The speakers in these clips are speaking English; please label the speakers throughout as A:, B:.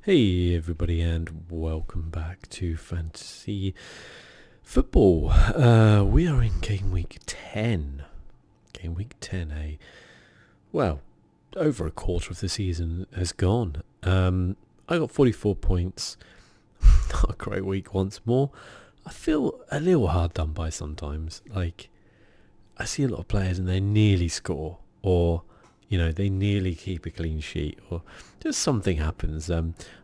A: Hey everybody and welcome back to Fantasy Football. We are in game week 10. Game week 10, well, over a quarter of the season has gone. I got 44 points. Not a great week once more. I feel a little hard done by sometimes. Like, I see a lot of players and they nearly score, or they nearly keep a clean sheet, or just something happens. I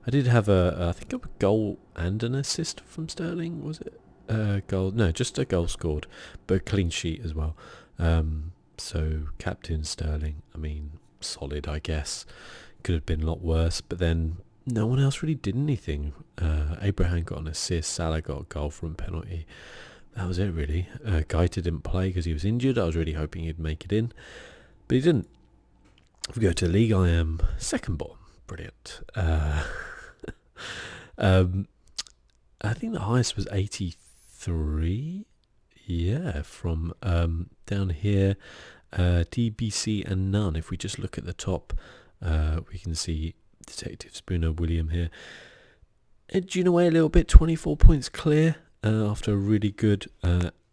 A: did have I think a goal and an assist from Sterling. Was it a goal? No, just a goal scored, but a clean sheet as well. So captain Sterling, I mean, solid, I guess. Could have been a lot worse, but then no one else really did anything. Abraham got an assist, Salah got a goal from penalty. That was it, really. Gaita didn't play because he was injured. I was really hoping he'd make it in, but he didn't. If we go to the league, I am second bottom. Brilliant. I think the highest was 83. Yeah, from down here, DBC and none. If we just look at the top, we can see Detective Spooner William here. Edging away a little bit, 24 points clear after a really good,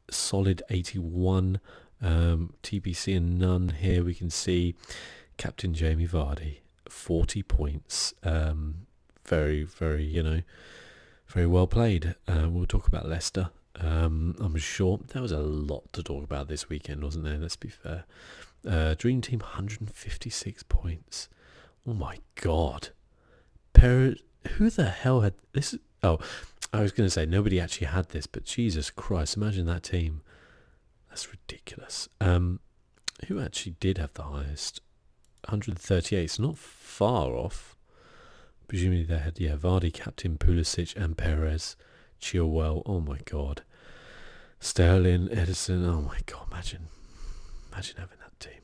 A: solid 81. TBC and none here. We can see Captain Jamie Vardy, 40 points. Very, very, very well played. We'll talk about Leicester. I'm sure there was a lot to talk about this weekend, wasn't there? Let's be fair. Dream Team, 156 points. Oh my God. Who the hell had this? Oh, I was going to say nobody actually had this, but Jesus Christ, imagine that team. That's ridiculous. Who actually did have the highest? 138. It's not far off. Presumably they had, Vardy, Captain, Pulisic and Perez. Chilwell. Oh my God. Sterling, Edison. Oh my God. Imagine having that team.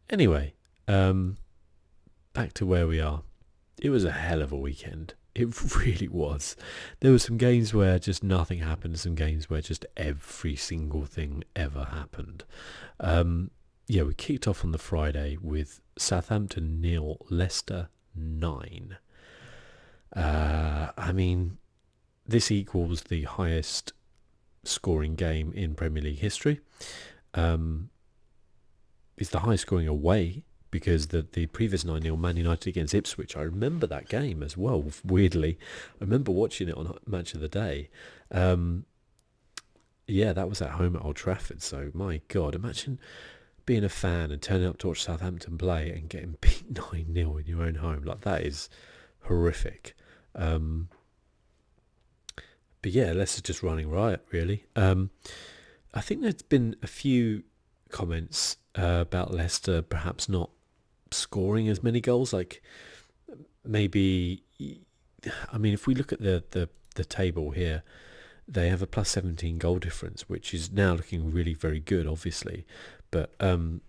A: Anyway, back to where we are. It was a hell of a weekend. It really was. There were some games where just nothing happened, some games where just every single thing ever happened. We kicked off on the Friday with Southampton 0, Leicester 9. I mean, this equals the highest scoring game in Premier League history. It's the highest scoring away, because the previous 9-0 Man United against Ipswich, I remember that game as well, weirdly. I remember watching it on Match of the Day. That was at home at Old Trafford, so my God, imagine being a fan and turning up to watch Southampton play and getting beat 9-0 in your own home. Like, that is horrific. But yeah, Leicester's just running riot, really. I think there's been a few comments about Leicester perhaps not scoring as many goals. Like, maybe, I mean, if we look at the table here, they have a plus 17 goal difference, which is now looking really very good, obviously. But when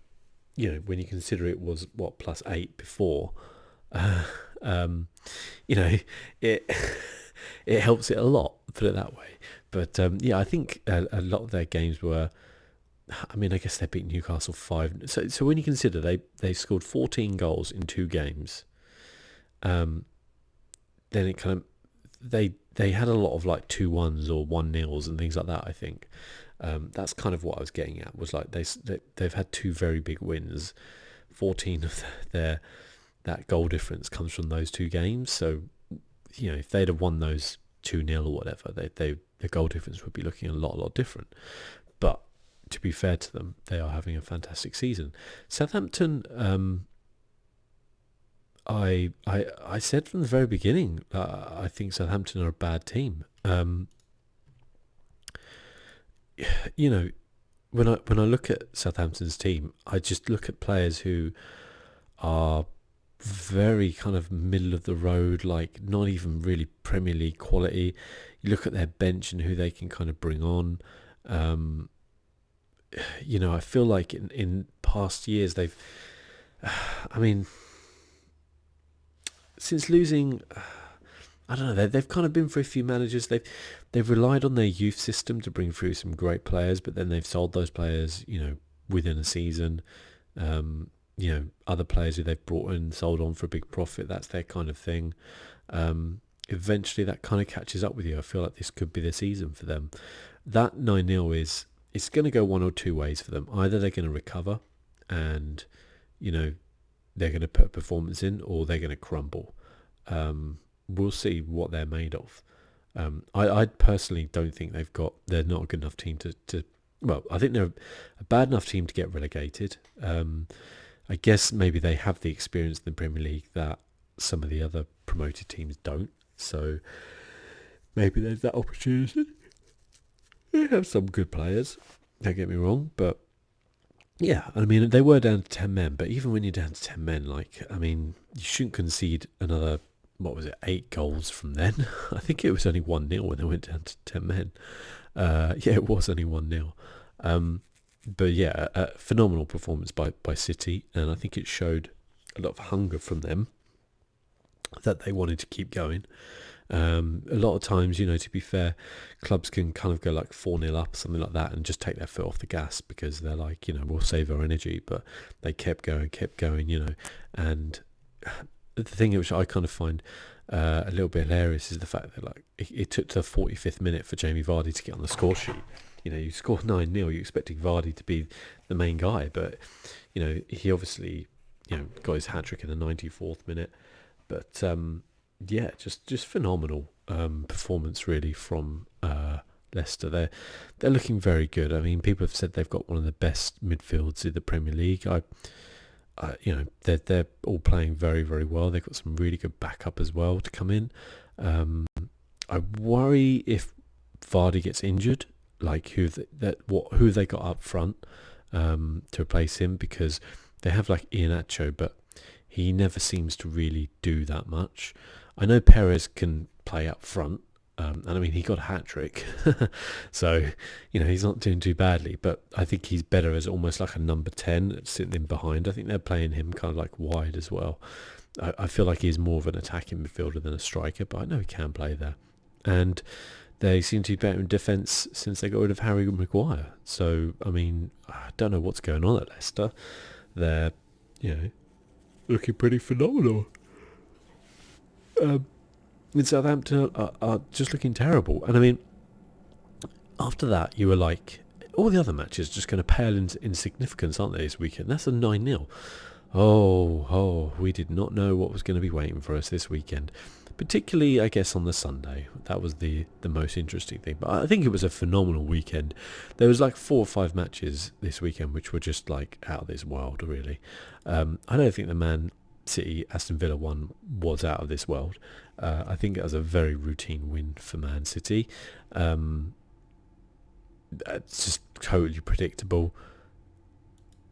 A: you consider it was plus 8 before, it it helps it a lot, put it that way. But I think a lot of their games were, I mean, I guess they beat Newcastle 5. So when you consider they scored 14 goals in 2 games, then it kind of, they had a lot of like 2-1s or 1-0s and things like that, I think. That's kind of what I was getting at, was like they've had 2 very big wins. 14 of that goal difference comes from those 2 games. So, if they'd have won those 2-0 or whatever, the goal difference would be looking a lot different. But to be fair to them, they are having a fantastic season. Southampton, I said from the very beginning, I think Southampton are a bad team. When I look at Southampton's team, I just look at players who are very kind of middle of the road, like not even really Premier League quality. You look at their bench and who they can kind of bring on. I feel like in past years they've, I mean, since losing, I don't know, they've kind of been through a few managers. They've relied on their youth system to bring through some great players, but then they've sold those players, within a season. other players who they've brought in and sold on for a big profit. That's their kind of thing. Eventually that kind of catches up with you. I feel like this could be the season for them. That 9-0 it's going to go one or two ways for them. Either they're going to recover and, they're going to put a performance in, or they're going to crumble. We'll see what they're made of. I personally don't think they're not a good enough team to well, I think they're a bad enough team to get relegated. I guess maybe they have the experience in the Premier League that some of the other promoted teams don't. So maybe there's that opportunity. They have some good players, don't get me wrong, but yeah, I mean, they were down to 10 men, but even when you're down to 10 men, you shouldn't concede another, 8 goals from then? I think it was only 1-0 when they went down to 10 men. It was only 1-0. But yeah, a phenomenal performance by City, and I think it showed a lot of hunger from them that they wanted to keep going. A lot of times, to be fair, clubs can kind of go like 4-0 up, something like that, and just take their foot off the gas because they're like, we'll save our energy. But they kept going, and the thing which I kind of find a little bit hilarious is the fact that it took to the 45th minute for Jamie Vardy to get on the score sheet. You score 9-0, you're expecting Vardy to be the main guy, but he obviously got his hat trick in the 94th minute. But just phenomenal performance really from Leicester. They're looking very good. I mean, people have said they've got one of the best midfields in the Premier League. They're all playing very, very well. They've got some really good backup as well to come in. I worry if Vardy gets injured, who they got up front to replace him, because they have Iheanacho, but he never seems to really do that much. I know Perez can play up front, and I mean, he got a hat-trick, so, he's not doing too badly, but I think he's better as almost like a number 10 sitting in behind. I think they're playing him kind of wide as well. I feel like he's more of an attacking midfielder than a striker, but I know he can play there. And they seem to be better in defence since they got rid of Harry Maguire. So, I mean, I don't know what's going on at Leicester. They're, looking pretty phenomenal. In Southampton are just looking terrible. And I mean, after that, you were like, all the other matches are just going to pale in significance, aren't they, this weekend? That's a 9-0. Oh, we did not know what was going to be waiting for us this weekend. Particularly, I guess, on the Sunday. That was the most interesting thing. But I think it was a phenomenal weekend. There was 4 or 5 matches this weekend which were just out of this world, really. I don't think the Man City Aston Villa one was out of this world. I think it was a very routine win for Man City. It's just totally predictable,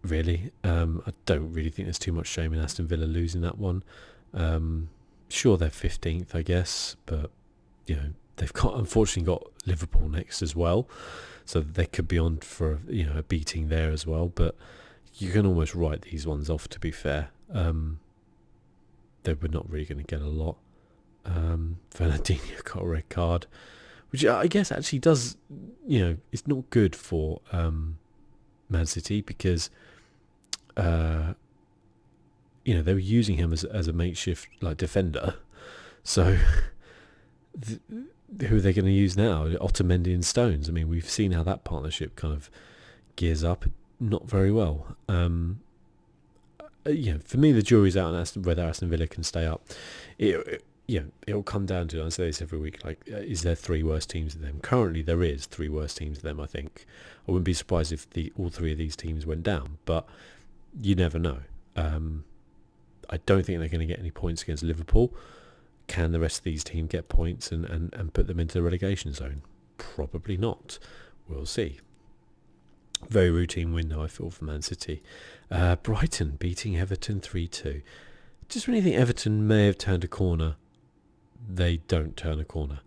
A: really. I don't really think there's too much shame in Aston Villa losing that one. Sure, they're 15th, I guess, but they've unfortunately got Liverpool next as well, so they could be on for a beating there as well. But you can almost write these ones off, to be fair. They were not really going to get a lot. Fernandinho got a red card, which I guess actually does, it's not good for Man City, because they were using him as a makeshift defender. So who are they going to use now? Otamendi and Stones. I mean, we've seen how that partnership kind of gears up. Not very well. For me, the jury's out on whether Aston Villa can stay up. It'll come down to, I say this every week, is there 3 worse teams than them? Currently, there is 3 worse teams than them, I think. I wouldn't be surprised if all 3 of these teams went down, but you never know. I don't think they're going to get any points against Liverpool. Can the rest of these teams get points and put them into the relegation zone? Probably not. We'll see. Very routine win, though, I feel, for Man City. Brighton beating Everton 3-2. Just when you think Everton may have turned a corner, they don't turn a corner.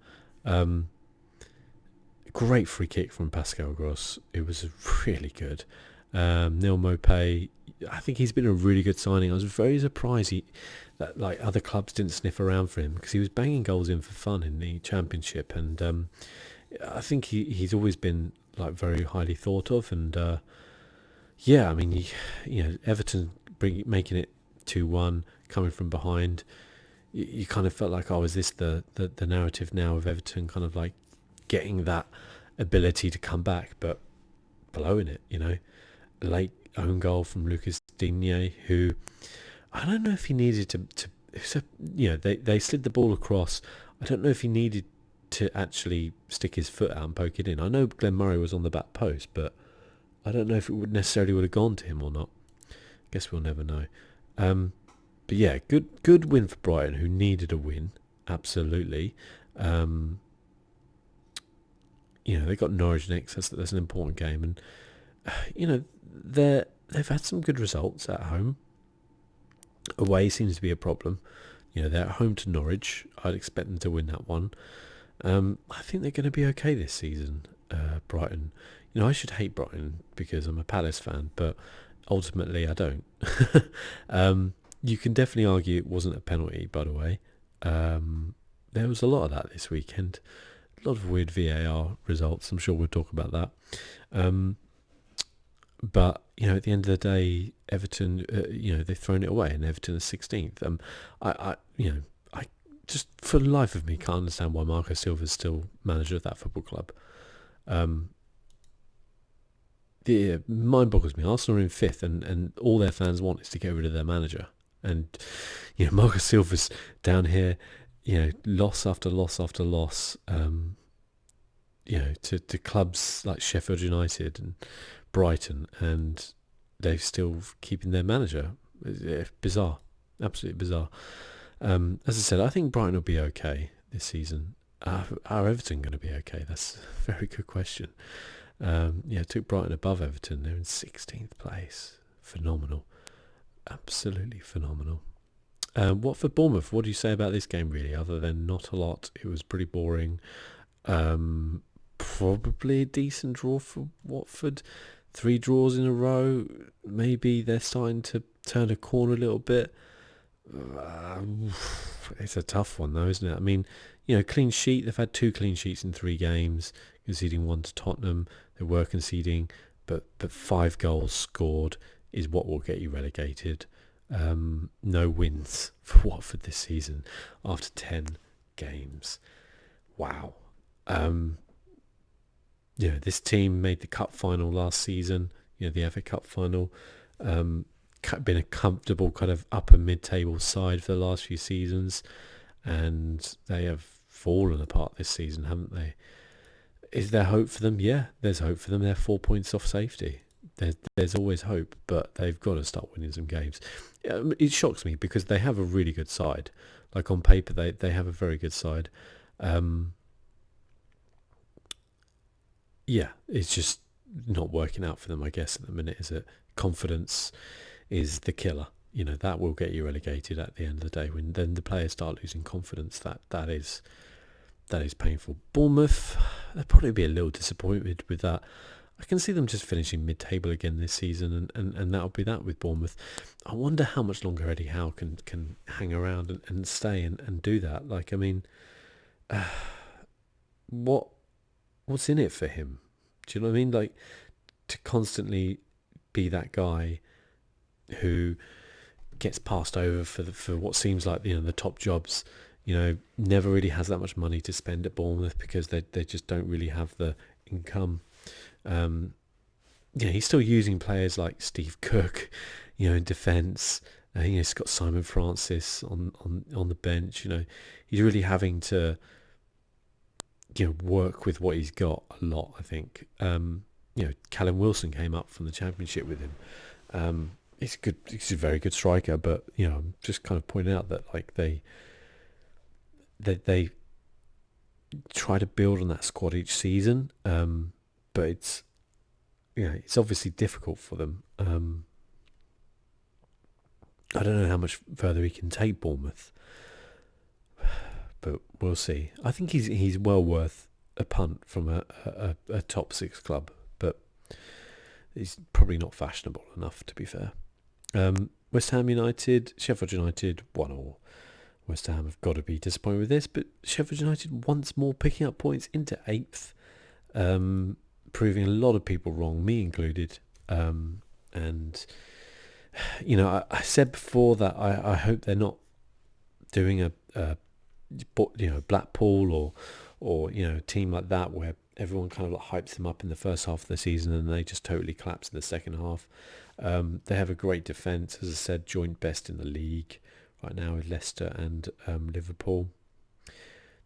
A: Great free kick from Pascal Gross. It was really good. Neil Maupay, I think he's been a really good signing. I was very surprised that other clubs didn't sniff around for him, because he was banging goals in for fun in the Championship, and I think he's always been very highly thought of. And I mean, Everton making it 2-1, coming from behind. You kind of felt like, oh, is this the narrative now of Everton kind of like getting that ability to come back, but blowing it, late own goal from Lucas Digne, who I don't know if he needed to they slid the ball across. I don't know if he needed to actually stick his foot out and poke it in. I know Glenn Murray was on the back post, but I don't know if it would have gone to him or not. Guess we'll never know. But yeah, good win for Brighton, who needed a win, absolutely. They got Norwich next. That's an important game, and they've had some good results at home. Away seems to be a problem. They're at home to Norwich. I'd expect them to win that one. I think they're going to be okay this season, Brighton. I should hate Brighton because I'm a Palace fan, but ultimately I don't. You can definitely argue it wasn't a penalty, by the way. There was a lot of that this weekend. A lot of weird VAR results. I'm sure we'll talk about that. But, at the end of the day, Everton, they've thrown it away, and Everton is 16th. I just, for the life of me, can't understand why Marco Silva's still manager of that football club. Yeah, mind boggles me. Arsenal are in 5th, and all their fans want is to get rid of their manager. And, Marco Silva's down here, loss after loss after loss, to clubs like Sheffield United and Brighton, and they're still keeping their manager. It's bizarre, absolutely bizarre. As I said, I think Brighton will be okay this season. Are Everton going to be okay? That's a very good question. It took Brighton above Everton. They're in 16th place. Phenomenal. Absolutely phenomenal. Watford Bournemouth, what do you say about this game, really, other than not a lot? It was pretty boring. Probably a decent draw for Watford. 3 draws in a row. Maybe they're starting to turn a corner a little bit. It's a tough one, though, isn't it? I mean, clean sheet. They've had 2 clean sheets in 3 games, conceding 1 to Tottenham. They were conceding, but 5 goals scored is what will get you relegated. No wins for Watford this season after 10 games. Wow. This team made the cup final last season, the FA Cup final. Been a comfortable kind of upper mid-table side for the last few seasons, and they have fallen apart this season, haven't they? Is there hope for them? Yeah, there's hope for them. They're 4 points off safety. There's always hope, but they've got to start winning some games. It shocks me because they have a really good side. Like on paper, they have a very good side. It's just not working out for them, I guess, at the minute, is it? Confidence is the killer. That will get you relegated at the end of the day. When then the players start losing confidence, that is painful. Bournemouth, they'll probably be a little disappointed with that. I can see them just finishing mid-table again this season, and that'll be that with Bournemouth. I wonder how much longer Eddie Howe can hang around and stay and do that. Like, I mean, what's in it for him? Do you know what I mean? Like, to constantly be that guy who gets passed over for what seems like the top jobs. Never really has that much money to spend at Bournemouth because they just don't really have the income. He's still using players like Steve Cook, in defence. He's got Simon Francis on the bench. He's really having to work with what he's got a lot, I think. Callum Wilson came up from the Championship with him. He's a very good striker, but I'm just kind of pointing out that like they try to build on that squad each season, but it's obviously difficult for them. I don't know how much further he can take Bournemouth, but we'll see. I think he's well worth a punt from a top 6 club, but he's probably not fashionable enough, to be fair. West Ham United, Sheffield United 1-1. West Ham have got to be disappointed with this, but Sheffield United once more picking up points into 8th, proving a lot of people wrong, me included. And I said before that I hope they're not doing Blackpool or a team like that where everyone kind of like hypes them up in the first half of the season and they just totally collapse in the second half. They have a great defence, as I said, joint best in the league right now with Leicester and Liverpool.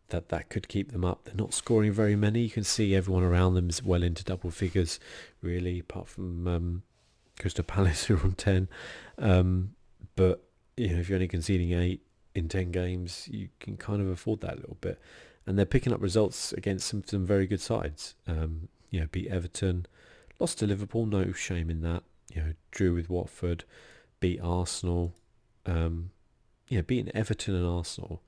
A: That could keep them up. They're not scoring very many. You can see everyone around them is well into double figures, really, apart from Crystal Palace, who are on 10. But if you're only conceding 8 in 10 games, you can kind of afford that a little bit. And they're picking up results against some very good sides. Beat Everton, lost to Liverpool, no shame in that. Drew with Watford, beat Arsenal. Beating Everton and Arsenal.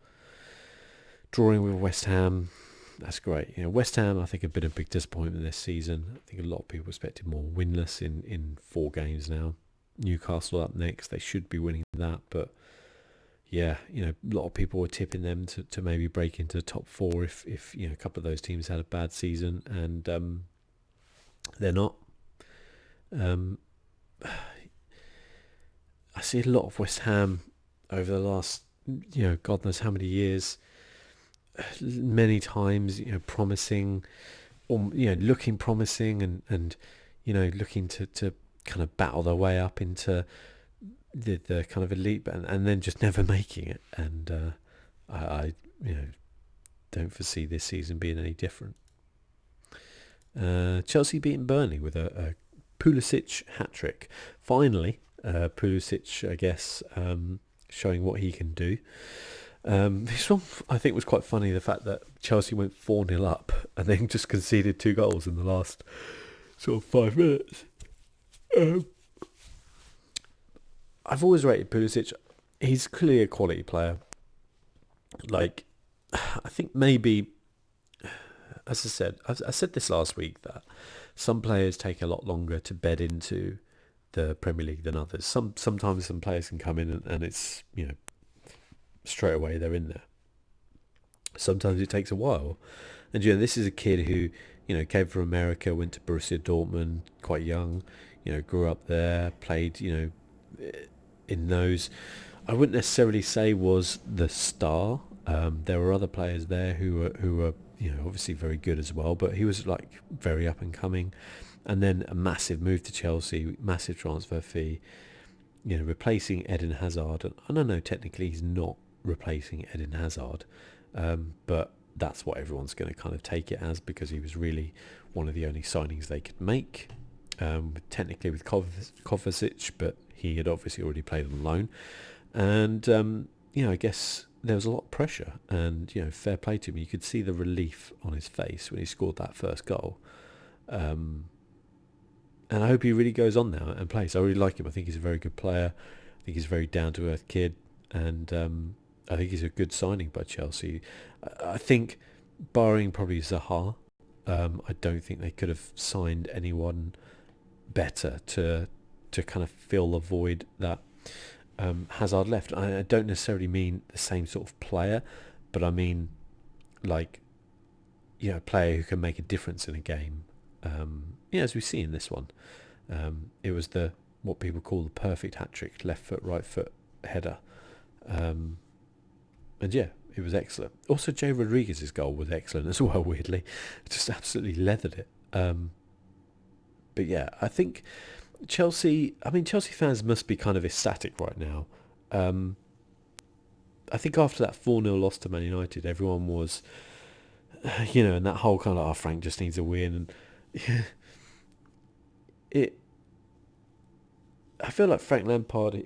A: Drawing with West Ham, that's great. West Ham, I think, have been a big disappointment this season. I think a lot of people expected more, winless in 4 games now. Newcastle up next, they should be winning that, but yeah, a lot of people were tipping them to maybe break into the top 4 if a couple of those teams had a bad season, and they're not. I see a lot of West Ham over the last, God knows how many years. Many times, promising, or looking promising, and looking to kind of battle their way up into the kind of elite, and then just never making it. And I don't foresee this season being any different. Chelsea beating Burnley with a Pulisic hat trick. Finally, Pulisic, I guess, showing what he can do. This one I think was quite funny, the fact that Chelsea went 4-0 up and then just conceded 2 goals in the last sort of 5 minutes. I've always rated Pulisic. He's clearly a quality player. Like, I think maybe, as I said, I said this last week, that some players take a lot longer to bed into the Premier League than others. Sometimes some players can come in and it's, straight away they're in there. Sometimes it takes a while. And this is a kid who, came from America, went to Borussia Dortmund quite young, grew up there, played, in those. I wouldn't necessarily say was the star. There were other players there who were obviously very good as well, but he was like very up and coming. And then a massive move to Chelsea, massive transfer fee, replacing Eden Hazard. And I don't know, technically he's not replacing Eden Hazard, but that's what everyone's going to kind of take it as, because he was really one of the only signings they could make, technically with Kovacic, but he had obviously already played on loan. And I guess there was a lot of pressure, and fair play to him. You could see the relief on his face when he scored that first goal. And I hope he really goes on now and plays. I really like him. I think he's a very good player. I think he's a very down-to-earth kid, and I think he's a good signing by Chelsea. I think, barring probably Zaha, I don't think they could have signed anyone better to kind of fill the void that Hazard left. I don't necessarily mean the same sort of player, but I mean like a player who can make a difference in a game. As we see in this one, it was what people call the perfect hat trick, left foot, right foot header. And yeah, it was excellent. Also, Jay Rodriguez's goal was excellent as well, weirdly. Just absolutely leathered it. But yeah, I think Chelsea fans must be kind of ecstatic right now. I think after that 4-0 loss to Man United, everyone was, and that whole kind of, Frank just needs a win. And I feel like Frank Lampard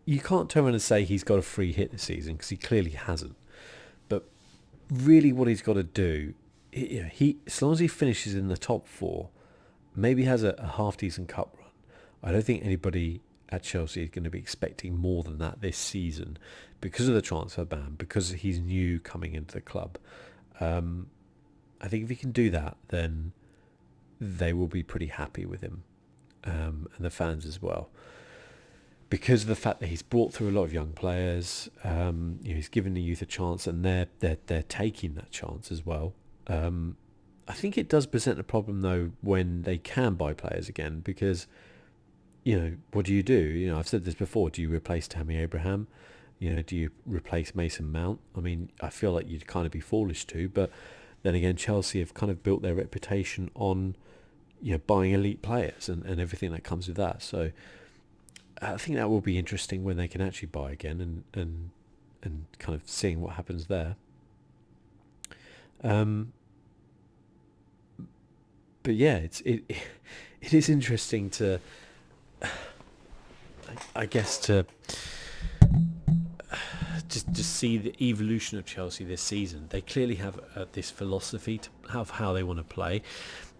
A: you can't turn around and say he's got a free hit this season, because he clearly hasn't. But really what he's got to do, he as long as he finishes in the top 4, maybe has a half-decent cup run. I don't think anybody at Chelsea is going to be expecting more than that this season because of the transfer ban, because he's new coming into the club. I think if he can do that, then they will be pretty happy with him, and the fans as well. Because of the fact that he's brought through a lot of young players, he's given the youth a chance, and they're taking that chance as well. I think it does present a problem though when they can buy players again, because what do? I've said this before. Do you replace Tammy Abraham? Do you replace Mason Mount? I mean, I feel like you'd kind of be foolish to, but then again, Chelsea have kind of built their reputation on buying elite players and everything that comes with that. So I think that will be interesting when they can actually buy again and kind of seeing what happens there. But yeah, it is interesting to, I guess, to just see the evolution of Chelsea this season. They clearly have this philosophy of how they want to play.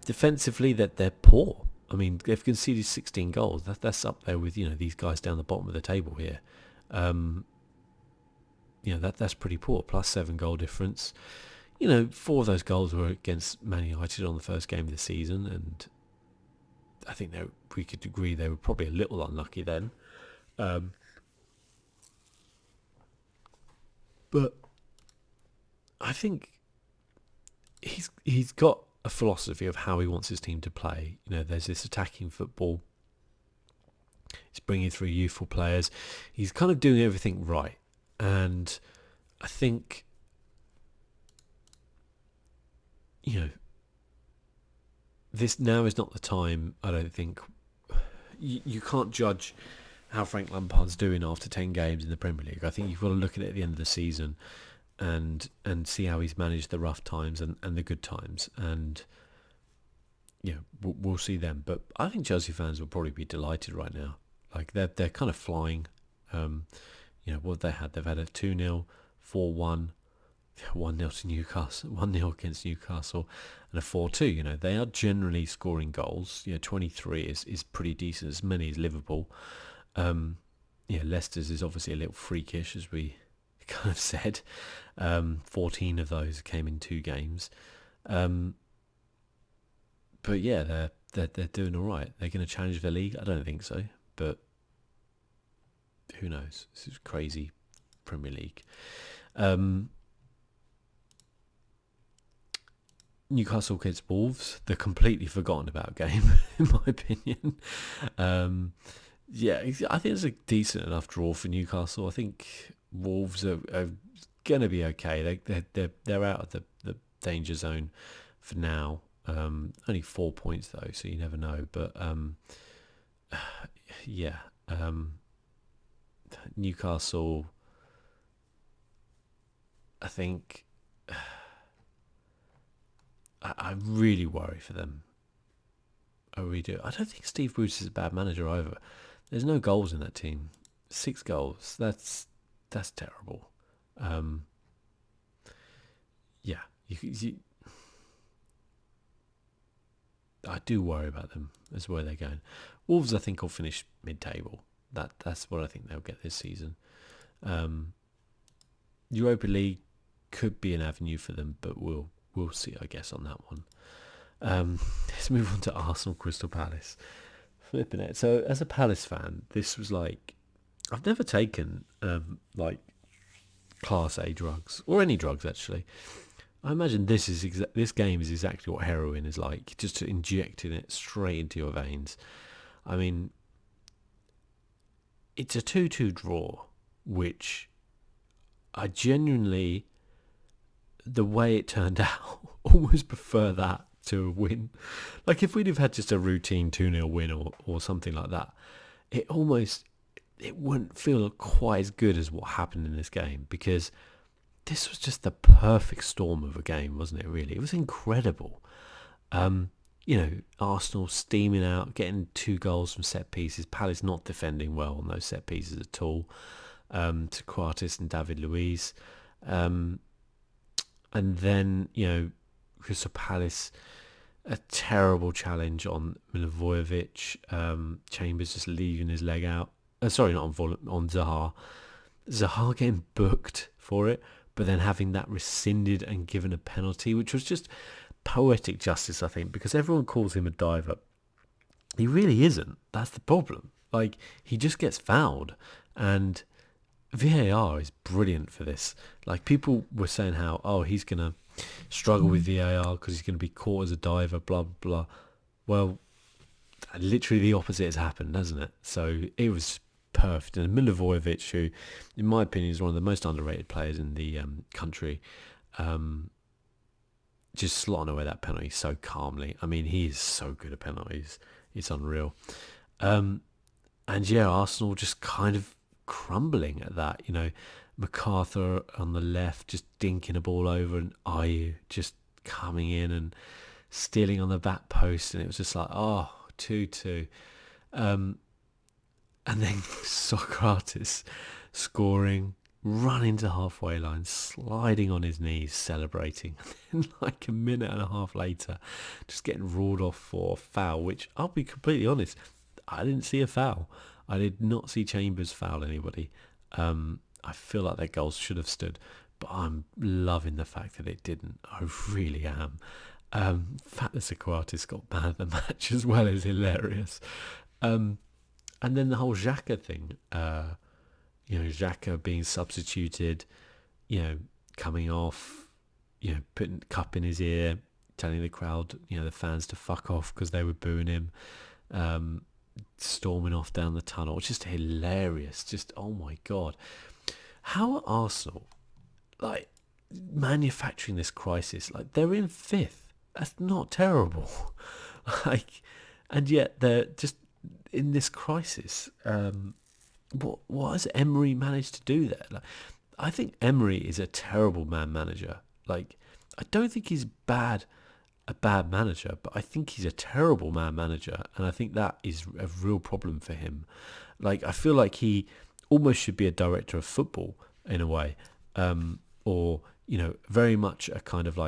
A: Defensively, that they're poor. I mean, they've conceded 16 goals. That's up there with these guys down the bottom of the table here. That's pretty poor. Plus 7 goal difference. 4 of those goals were against Man United on the first game of the season, and I think we could agree they were probably a little unlucky then. But I think he's got a philosophy of how he wants his team to play. There's this attacking football. He's bringing through youthful players. He's kind of doing everything right, and I think this now is not the time. I don't think you can't judge how Frank Lampard's doing after 10 games in the Premier League. I think you've got to look at it at the end of the season and see how he's managed the rough times and the good times, and we'll see them. But I think Chelsea fans will probably be delighted right now. Like they're kind of flying. What they've had a 2-0, 4-1, 1-0 to Newcastle, 1-0 against Newcastle, and a 4-2. They are generally scoring goals. 23 is pretty decent, as many as Liverpool. Leicester's is obviously a little freakish, as we kind of said. 14 of those came in 2 games. But yeah, they're doing all right. They're going to challenge the league? I don't think so, but who knows? This is crazy Premier League. Newcastle against Wolves, the completely forgotten about game, in my opinion. I think it's a decent enough draw for Newcastle. I think Wolves are going to be okay. They're out of the danger zone for now. Only 4 points though, so you never know. But Newcastle, I think. I really worry for them. I really do. I don't think Steve Bruce is a bad manager either. There's no goals in that team. 6 goals. That's terrible. I do worry about them as where they're going. Wolves, I think, will finish mid-table. That's what I think they'll get this season. Europa League could be an avenue for them, but we'll see, I guess, on that one. Let's move on to Arsenal Crystal Palace. Flipping it. So, as a Palace fan, this was like, I've never taken Class A drugs, or any drugs actually. I imagine this game is exactly what heroin is like, just injecting it straight into your veins. I mean, it's a 2-2 draw, which I genuinely, the way it turned out, almost prefer that to a win. Like, if we'd have had just a routine 2-0 win or something like that, it wouldn't feel quite as good as what happened in this game, because this was just the perfect storm of a game, wasn't it, really? It was incredible. Arsenal steaming out, getting 2 goals from set pieces. Palace not defending well on those set pieces at all. To Quartis and David Luiz. And then, Crystal Palace, a terrible challenge on Milivojevic. Chambers just leaving his leg out. Sorry, not on Zaha. Zaha getting booked for it, but then having that rescinded and given a penalty, which was just poetic justice, I think, because everyone calls him a diver. He really isn't. That's the problem. Like, he just gets fouled, and VAR is brilliant for this. Like, people were saying how, he's gonna struggle with VAR because he's going to be caught as a diver, blah, blah, blah. Well, literally the opposite has happened, hasn't it? So it was perfect. And Milivojevic, who, in my opinion, is one of the most underrated players in the country, just slotting away that penalty so calmly. I mean, he is so good at penalties. It's unreal. And yeah, Arsenal just kind of crumbling at that. You know, MacArthur on the left just dinking a ball over, and Ayew just coming in and stealing on the back post, and it was just like, 2-2. And then Socrates scoring, running to halfway line, sliding on his knees, celebrating. And then like a minute and a half later, just getting roared off for a foul, which I'll be completely honest, I didn't see a foul. I did not see Chambers foul anybody. I feel like their goals should have stood, but I'm loving the fact that it didn't. I really am. The fact that Socrates got man of the match as well is hilarious. And then the whole Xhaka thing, Xhaka being substituted, coming off, putting cup in his ear, telling the crowd, the fans to fuck off because they were booing him, storming off down the tunnel. It's just hilarious. Just, oh my God. How are Arsenal, manufacturing this crisis? They're in 5th. That's not terrible. And yet they're just in this crisis. What has Emery managed to do there? I think Emery is a terrible manager. I don't think he's a bad manager, but I think he's a terrible manager, and I think that is a real problem for him. I feel like he almost should be a director of football in a way, or very much a kind of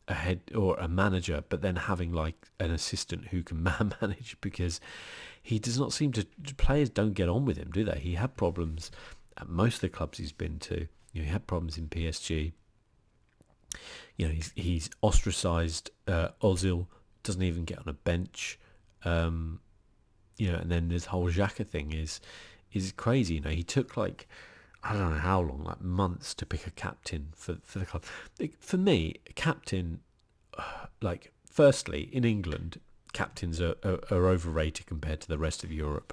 A: a head or a manager, but then having an assistant who can manage, because he does not seem to, players don't get on with him, do they? He had problems at most of the clubs he's been to. He had problems in PSG. He's ostracised. Ozil doesn't even get on a bench. And then this whole Xhaka thing is crazy. He took I don't know how long, months to pick a captain for the club. For me, a captain, firstly, in England, captains are overrated compared to the rest of Europe.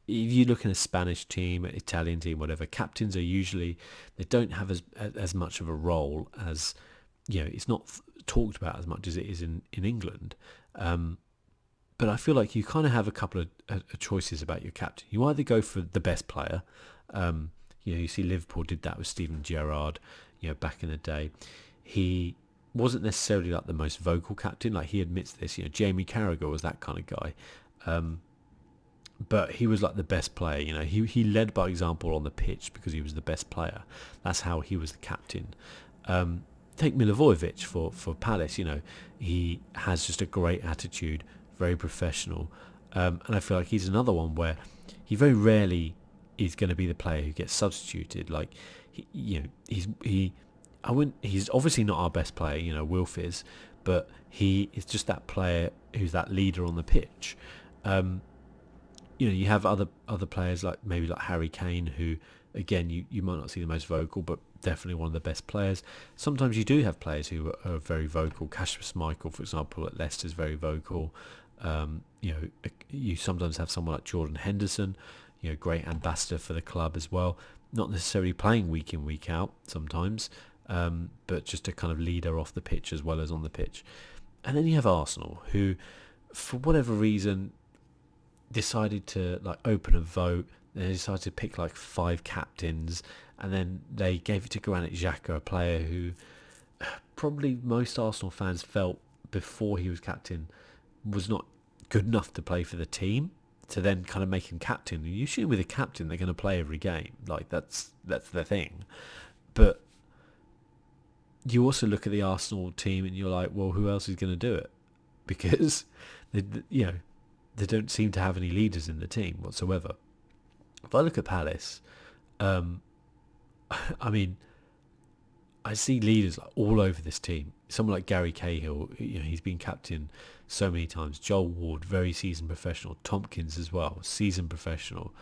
A: If you look at a Spanish team, an Italian team, whatever, captains are usually, they don't have as much of a role as, it's not talked about as much as it is in England. But I feel like you kind of have a couple of choices about your captain. You either go for the best player. You see Liverpool did that with Steven Gerrard, back in the day. He wasn't necessarily the most vocal captain. He admits this. Jamie Carragher was that kind of guy. But he was the best player. He led by example on the pitch because he was the best player. That's how he was the captain. Take Milivojevic for Palace. He has just a great attitude, very professional, and I feel like he's another one where he very rarely is going to be the player who gets substituted. He's obviously not our best player. Wilf is, but he is just that player who's that leader on the pitch. You have other players maybe Harry Kane, who again you might not see the most vocal, but definitely one of the best players. Sometimes you do have players who are very vocal. Kasper Schmeichel, for example, at Leicester is very vocal. You sometimes have someone like Jordan Henderson, great ambassador for the club as well. Not necessarily playing week in, week out sometimes, but just a kind of leader off the pitch as well as on the pitch. And then you have Arsenal, who, for whatever reason, decided to open a vote. They decided to pick 5 captains, and then they gave it to Granit Xhaka, a player who probably most Arsenal fans felt before he was captain was not good enough to play for the team, to then kind of make him captain. And usually with a captain, they're going to play every game. That's the thing. But you also look at the Arsenal team and you're like, well, who else is going to do it? Because they don't seem to have any leaders in the team whatsoever. If I look at Palace, I mean, I see leaders all over this team. Someone like Gary Cahill, he's been captain so many times. Joel Ward, very seasoned professional. Tompkins as well, seasoned professional.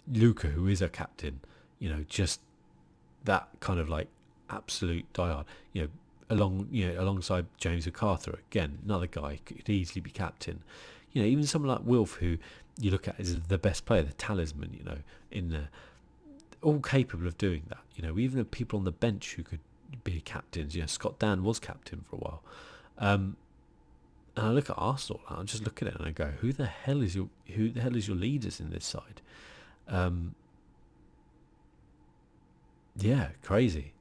A: Luca, who is a captain, just that kind of absolute diehard. Alongside James McArthur, again, another guy could easily be captain. Even someone like Wilf, who you look at as the best player, the talisman, in there, all capable of doing that. Even the people on the bench who could be captains. Scott Dan was captain for a while. And I look at Arsenal, and I just look at it and I go, who the hell is your leaders in this side? Crazy.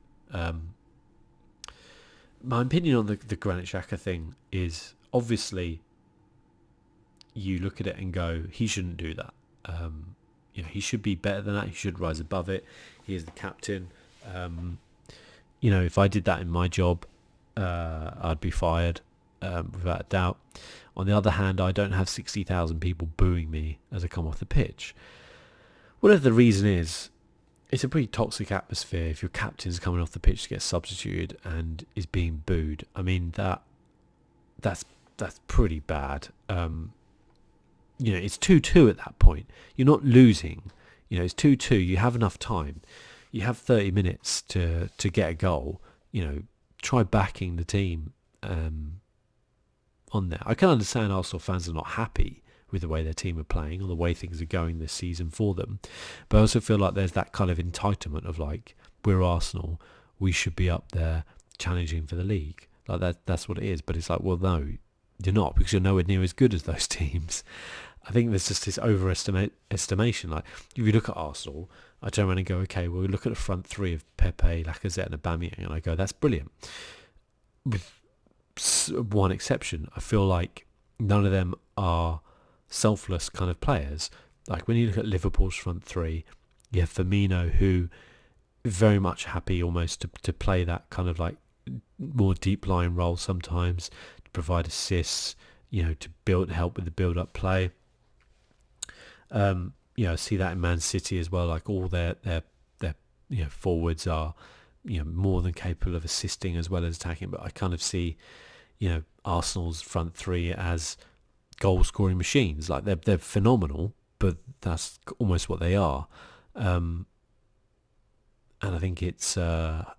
A: My opinion on the Granit Xhaka thing is, obviously, you look at it and go, he shouldn't do that. He should be better than that. He should rise above it. He is the captain. If I did that in my job, I'd be fired, without a doubt. On the other hand, I don't have 60,000 people booing me as I come off the pitch. Whatever the reason is, it's a pretty toxic atmosphere if your captain's coming off the pitch to get substituted and is being booed. I mean, that's pretty bad. It's 2-2 at that point. You're not losing. It's 2-2. You have enough time. You have 30 minutes to get a goal. Try backing the team on there. I can understand Arsenal fans are not happy with the way their team are playing or the way things are going this season for them. But I also feel like there's that kind of entitlement of like, we're Arsenal, we should be up there challenging for the league. Like that's what it is. But it's like, well, no, you're not, because you're nowhere near as good as those teams. I think there's just this overestimation. Like, if you look at Arsenal, I turn around and go, okay, well, we look at the front three of Pepe, Lacazette and Aubameyang, and I go, that's brilliant. With one exception, I feel like none of them are selfless kind of players. Like, when you look at Liverpool's front three, you have Firmino, who very much happy almost to play that kind of like more deep line role sometimes, to provide assists, to help with the build-up play. I see that in Man City as well. Like, all their forwards are more than capable of assisting as well as attacking. But I kind of see Arsenal's front three as goal-scoring machines. Like, they're phenomenal, but that's almost what they are. And I think it's a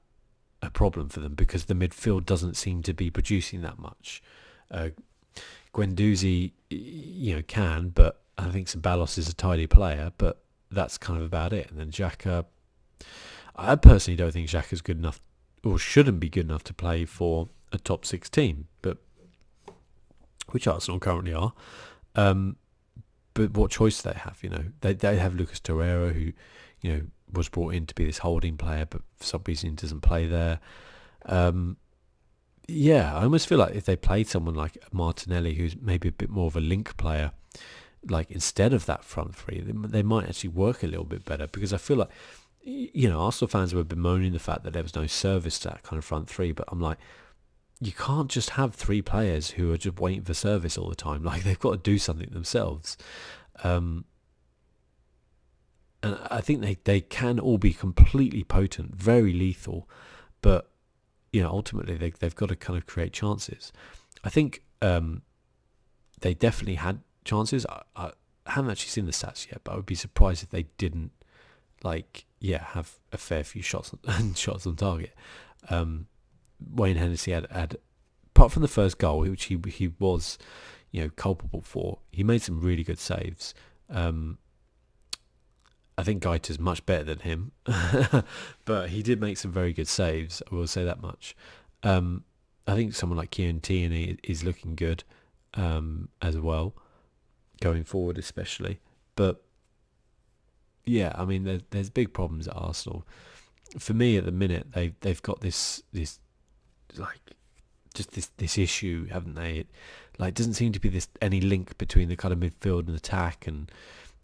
A: problem for them because the midfield doesn't seem to be producing that much. Guendouzi, can, but I think Ceballos is a tidy player, but that's kind of about it. And then Xhaka, I personally don't think Xhaka's good enough, or shouldn't be good enough, to play for a top 6 team, but which Arsenal currently are. But what choice do they have? They have Lucas Torreira, who was brought in to be this holding player, but for some reason he doesn't play there. I almost feel like if they played someone like Martinelli, who's maybe a bit more of a link player, like instead of that front three, they might actually work a little bit better. Because I feel like, Arsenal fans were bemoaning the fact that there was no service to that kind of front three, but I'm like, you can't just have 3 players who are just waiting for service all the time. Like, they've got to do something themselves. And I think they can all be completely potent, very lethal, but ultimately they've got to kind of create chances. I think they definitely had chances. I haven't actually seen the stats yet, but I would be surprised if they didn't have a fair few shots on target. Wayne Hennessy had, apart from the first goal, which he was culpable for, he made some really good saves. I think Gaeta's much better than him, but he did make some very good saves, I will say that much. I think someone like Kieran Tierney is looking good as well, going forward especially. But I mean, there's big problems at Arsenal. For me, at the minute, they've got this issue, haven't they? It doesn't seem to be any link between the kind of midfield and attack, and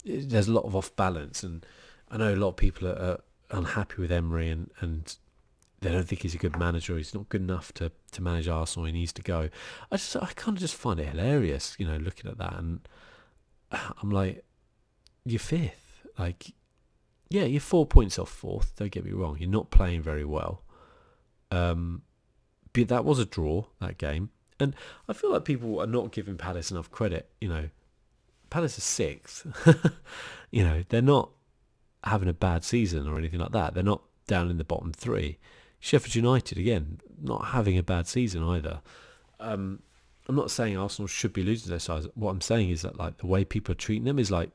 A: there's a lot of off balance. And I know a lot of people are unhappy with Emery, and they don't think he's a good manager. He's not good enough to manage Arsenal. He needs to go. I kind of just find it hilarious, looking at that, and I'm like, you're 5th. You're 4 points off 4th. Don't get me wrong. You're not playing very well. But that was a draw, that game. And I feel like people are not giving Palace enough credit. Palace is 6th. They're not having a bad season or anything like that. They're not down in the bottom 3. Sheffield United, again, not having a bad season either. I'm not saying Arsenal should be losing their size. What I'm saying is that like the way people are treating them is like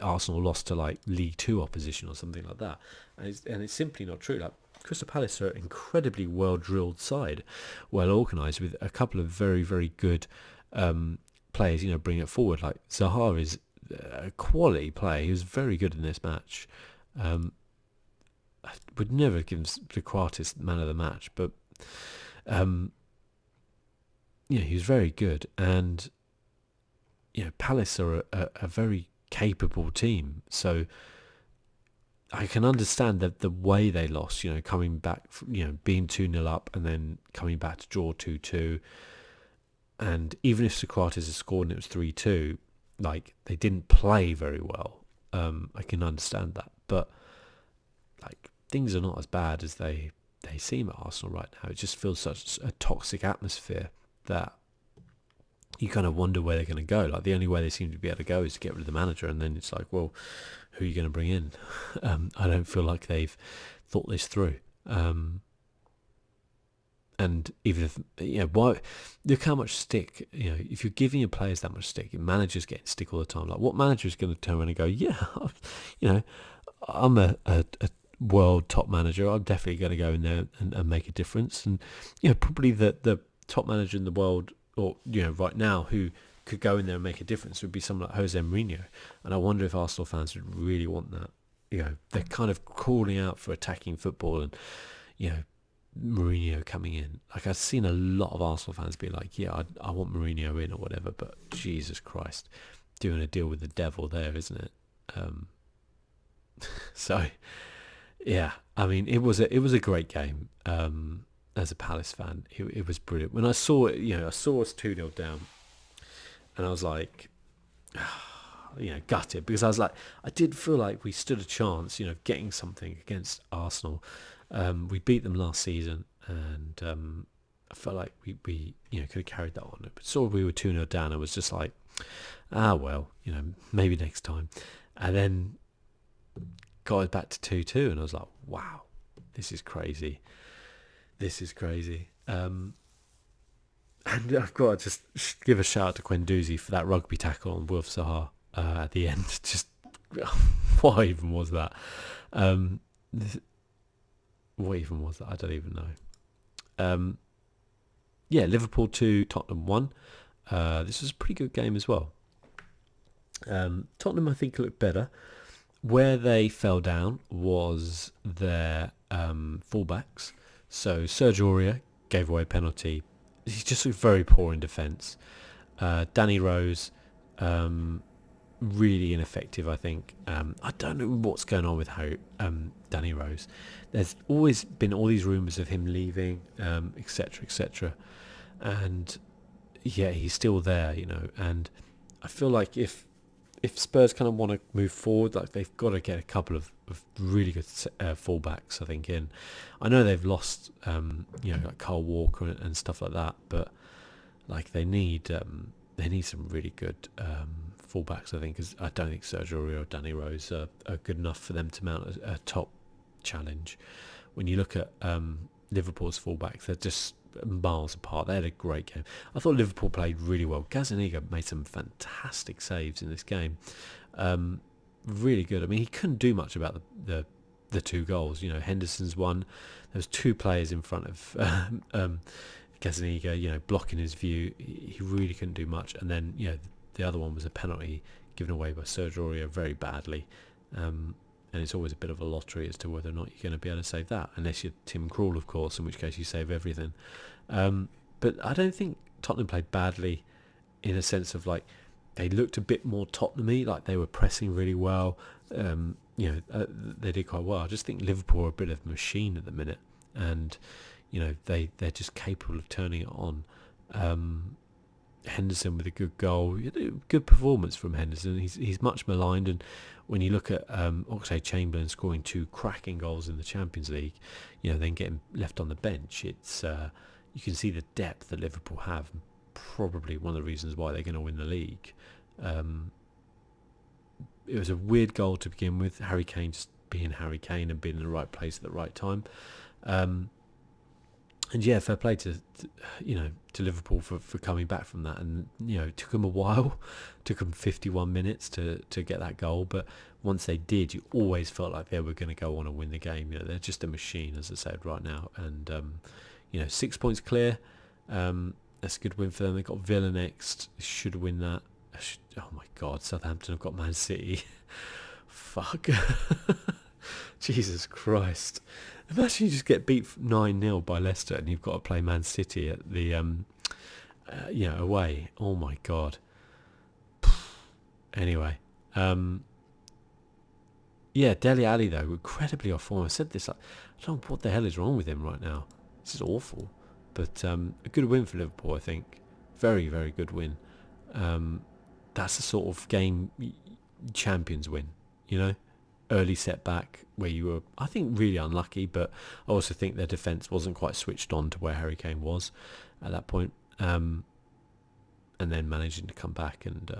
A: Arsenal lost to like League Two opposition or something like that, and it's simply not true. Like Crystal Palace are an incredibly well drilled side, well organised, with a couple of very very good players. Bring it forward. Like Zaha is a quality player. He was very good in this match. I would never give him the Quartis man of the match, but. He was very good, and Palace are a very capable team. So I can understand that the way they lost. Coming back, being 2-0 up and then coming back to draw 2-2, and even if Socrates had scored and it was 3-2, like they didn't play very well. I can understand that, but like things are not as bad as they seem at Arsenal right now. It just feels such a toxic atmosphere that you kind of wonder where they're going to go. Like the only way they seem to be able to go is to get rid of the manager, and then it's like, well, who are you going to bring in? I don't feel like they've thought this through. And even if why look how much stick if you're giving your players that much stick, your managers getting stick all the time. Like what manager is going to turn around and go, I'm a world top manager. I'm definitely going to go in there and make a difference. And probably the top manager in the world, or right now, who could go in there and make a difference would be someone like Jose Mourinho. And I wonder if Arsenal fans would really want that. They're kind of calling out for attacking football, and Mourinho coming in. Like I've seen a lot of Arsenal fans be like, I want Mourinho in or whatever, but Jesus Christ, doing a deal with the devil there, isn't it? So yeah, I mean it was a great game. As a Palace fan, it was brilliant. When I saw it, I saw us 2-0 down, and I was like, gutted, because I was like, I did feel like we stood a chance, of getting something against Arsenal. We beat them last season, and I felt like we could have carried that on. But saw we were 2-0 down, I was just like, well, maybe next time. And then got it back to 2-2, and I was like, wow, this is crazy. And I've got to just give a shout out to Quendouzi for that rugby tackle on Wilf Zaha at the end. Just what even was that? What even was that? I don't even know. Liverpool 2, Tottenham 1. This was a pretty good game as well. Tottenham, I think, looked better. Where they fell down was their fullbacks. So Serge Aurier gave away a penalty. He just looked very poor in defence. Danny Rose, really ineffective, I think. I don't know what's going on with Danny Rose. There's always been all these rumours of him leaving, etc., etc. And yeah, he's still there, and I feel like if Spurs kind of want to move forward, like they've got to get a couple of really good fullbacks, I think, in. I know they've lost, like Kyle Walker and stuff like that, but like they need some really good fullbacks, I think, because I don't think Sergio Aurier or Danny Rose are good enough for them to mount a top challenge. When you look at Liverpool's fullbacks, they're just miles apart. They had a great game. I thought Liverpool played really well. Gazzaniga made some fantastic saves in this game. Really good. I mean, he couldn't do much about the two goals. Henderson's one. There was two players in front of Gazzaniga, blocking his view. He really couldn't do much. And then, the other one was a penalty given away by Serge Aurier very badly. And it's always a bit of a lottery as to whether or not you're going to be able to save that, unless you're Tim Krul, of course, in which case you save everything. But I don't think Tottenham played badly, in a sense of like they looked a bit more Tottenham-y, like they were pressing really well. They did quite well. I just think Liverpool are a bit of a machine at the minute, and they're just capable of turning it on. Henderson with a good goal, good performance from Henderson. He's much maligned, and when you look at Oxlade-Chamberlain scoring 2 cracking goals in the Champions League, then getting left on the bench, it's you can see the depth that Liverpool have. Probably one of the reasons why they're going to win the league. It was a weird goal to begin with. Harry Kane just being Harry Kane and being in the right place at the right time. And yeah, fair play to to Liverpool for coming back from that. And it took them a while, took them 51 minutes to get that goal. But once they did, you always felt like they were going to go on and win the game. They're just a machine, as I said, right now. And 6 points clear. That's a good win for them. They got Villa next. They should win that. Oh my God, Southampton have got Man City. Fuck. Jesus Christ. Imagine you just get beat 9-0 by Leicester and you've got to play Man City at the away. Oh my God. Anyway, Dele Alli though, incredibly off form. I said this, I don't know what the hell is wrong with him right now. This is awful. But a good win for Liverpool, I think. Very, very good win. That's the sort of game champions win, early setback where you were, I think, really unlucky, but I also think their defence wasn't quite switched on to where Harry Kane was at that point, and then managing to come back and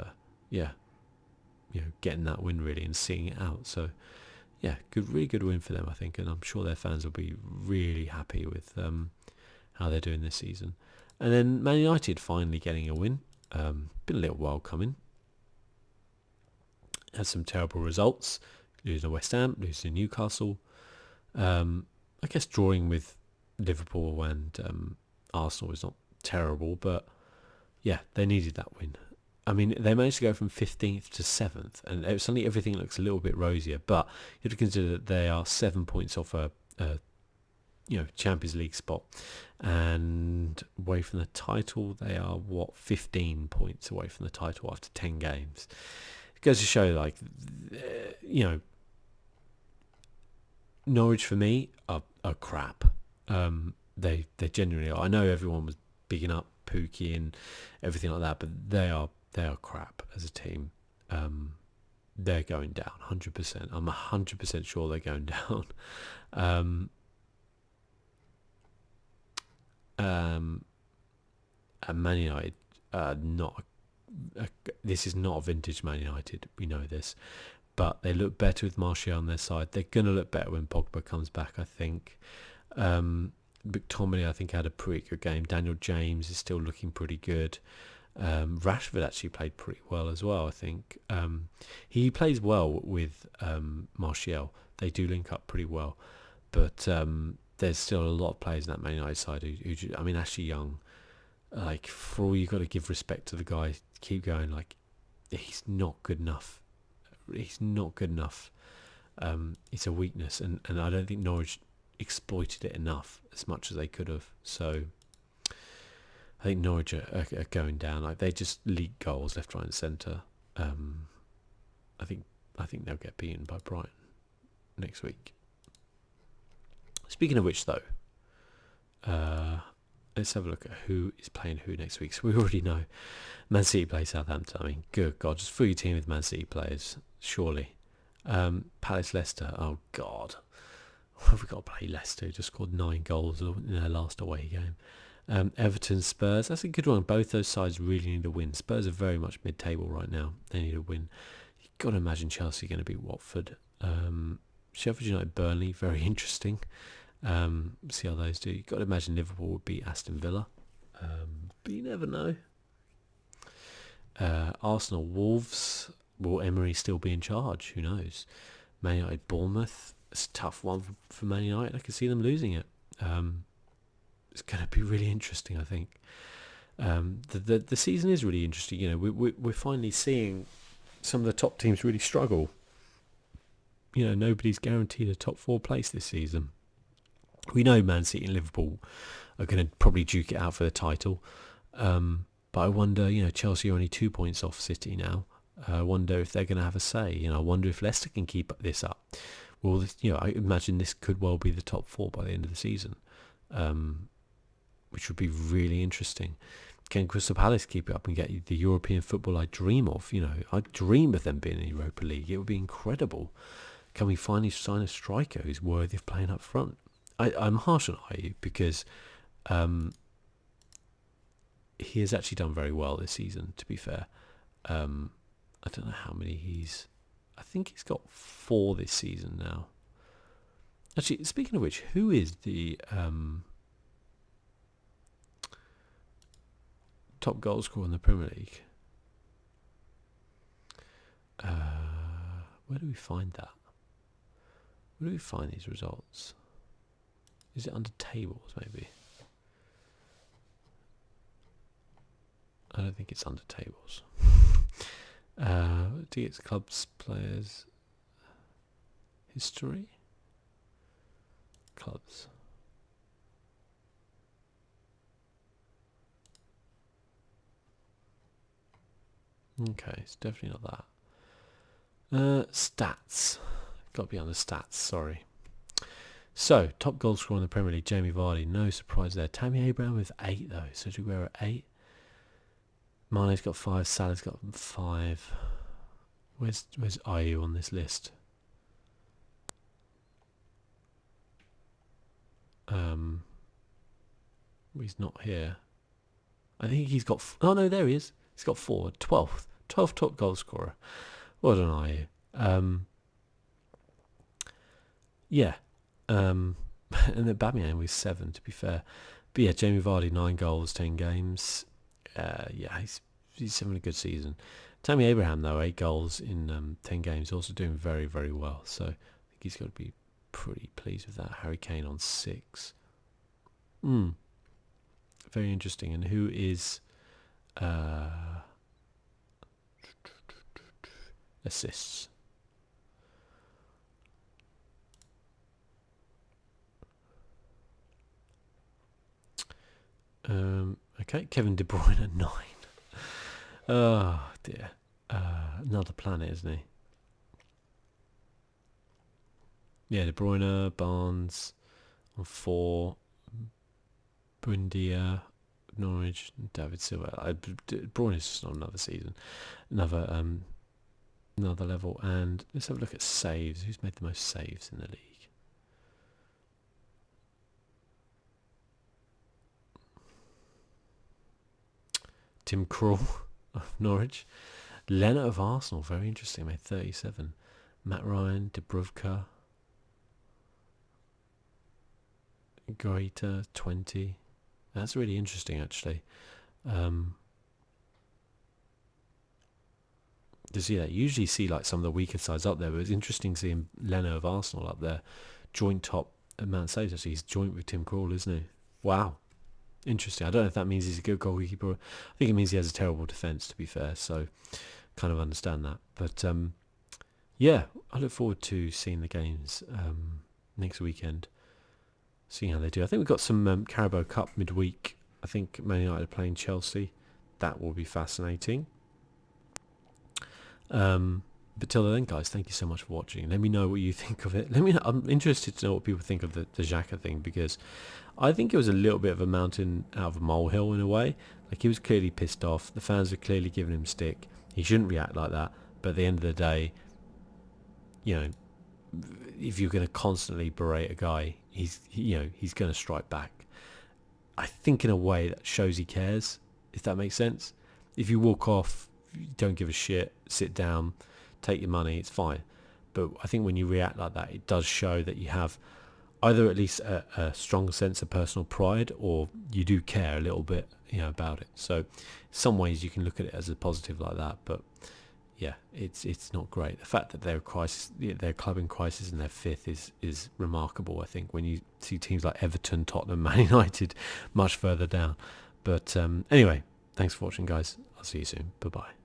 A: getting that win really and seeing it out. So really good win for them, I think, and I'm sure their fans will be really happy with how they're doing this season. And then Man United finally getting a win. Been a little while coming. Had some terrible results. Losing to West Ham, losing to Newcastle. I guess drawing with Liverpool and Arsenal is not terrible, but they needed that win. I mean, they managed to go from 15th to 7th, and suddenly everything looks a little bit rosier, but you have to consider that they are 7 points off a Champions League spot, and away from the title, they are 15 points away from the title after 10 games. It goes to show, Norwich for me are crap. They genuinely are. I know everyone was bigging up Pookie and everything like that, but they are crap as a team. They're going down 100%. I'm 100% sure they're going down. And Man United, this is not a vintage Man United. We know this, but they look better with Martial on their side. They're going to look better when Pogba comes back, I think. McTominay, I think, had a pretty good game. Daniel James is still looking pretty good. Rashford actually played pretty well as well, I think. He plays well with Martial. They do link up pretty well. But there's still a lot of players in that Man United side who I mean, Ashley Young, for all, you've got to give respect to the guy. Keep going. He's not good enough. He's not good enough. It's a weakness, and I don't think Norwich exploited it enough as much as they could have. So I think Norwich are going down. They just leak goals left, right, and centre. I think they'll get beaten by Brighton next week. Speaking of which, though, let's have a look at who is playing who next week. So we already know Man City play Southampton. I mean, good God, just fill your team with Man City players, surely. Palace Leicester, oh God. Have we got to play Leicester? Just scored 9 goals in their last away game. Everton Spurs, that's a good one. Both those sides really need a win. Spurs are very much mid-table right now. They need a win. You've got to imagine Chelsea going to beat Watford. Sheffield United Burnley, very interesting. See how those do. You've got to imagine Liverpool would beat Aston Villa. But you never know. Arsenal Wolves, will Emery still be in charge? Who knows? Man United Bournemouth, it's a tough one for Man United. I can see them losing it. It's going to be really interesting, I think. The season is really interesting. We're finally seeing some of the top teams really struggle. Nobody's guaranteed a top 4 place this season. We know Man City and Liverpool are going to probably duke it out for the title. But I wonder, Chelsea are only 2 points off City now. I wonder if they're going to have a say. I wonder if Leicester can keep this up. Well, I imagine this could well be the top 4 by the end of the season, which would be really interesting. Can Crystal Palace keep it up and get the European football I dream of? I dream of them being in the Europa League. It would be incredible. Can we finally sign a striker who's worthy of playing up front? I'm harsh on Ayew because he has actually done very well this season, to be fair. I don't know how many I think he's got 4 this season now. Actually, speaking of which, who is the top goal scorer in the Premier League. Where do we find that? Where do we find these results? Is it under tables, maybe? I don't think it's under tables. Tickets, clubs, players, history, clubs. Okay, it's definitely not that. Stats. Got to be under stats, sorry. So, top goal scorer in the Premier League, Jamie Vardy. No surprise there. Tammy Abraham with 8, though. Sergio Aguero 8. Mane's got 5. Salah's got 5. Where's Ayew on this list? He's not here. I think he's got... oh, no, there he is. He's got 4. 12th. 12th top goal scorer. Well done, Ayew. Yeah. And then Bamian was 7, to be fair. But yeah, Jamie Vardy, 9 goals, 10 games. Yeah, he's having a good season. Tammy Abraham, though, 8 goals in 10 games, also doing very, very well. So I think he's got to be pretty pleased with that. Harry Kane on 6. Very interesting. And who is assists? Okay, Kevin De Bruyne at 9. Oh dear. Another planet, isn't he? Yeah, De Bruyne, Barnes on 4. Bundia, Norwich, David Silva. De Bruyne is just on another season, another level. And let's have a look at saves. Who's made the most saves in the league? Tim Krul of Norwich. Leonard of Arsenal, very interesting, made 37. Matt Ryan, Dubravka. Goita, 20. That's really interesting, actually. To see that. You usually see like some of the weaker sides up there, but it's interesting seeing Leno of Arsenal up there. Joint top amount of saves, actually. He's joint with Tim Krul, isn't he? Wow. Interesting. I don't know if that means he's a good goalkeeper. I think it means he has a terrible defence, to be fair. So, kind of understand that. But, yeah, I look forward to seeing the games next weekend. Seeing how they do. I think we've got some Carabao Cup midweek. I think Man United are playing Chelsea. That will be fascinating. But till then, guys, thank you so much for watching. Let me know what you think of it. I'm interested to know what people think of the Xhaka thing, because I think it was a little bit of a mountain out of a molehill in a way. Like, he was clearly pissed off. The fans are clearly giving him stick. He shouldn't react like that. But at the end of the day, you know, if you're going to constantly berate a guy, he's going to strike back. I think in a way that shows he cares, if that makes sense. If you walk off, don't give a shit, sit down, take your money, it's fine. But I think when you react like that, it does show that you have either at least a strong sense of personal pride, or you do care a little bit, about it. So in some ways you can look at it as a positive like that, but yeah, it's not great. The fact that they're club in crisis and they're 5th is remarkable, I think, when you see teams like Everton, Tottenham, Man United much further down. But anyway, thanks for watching, guys. I'll see you soon. Bye-bye.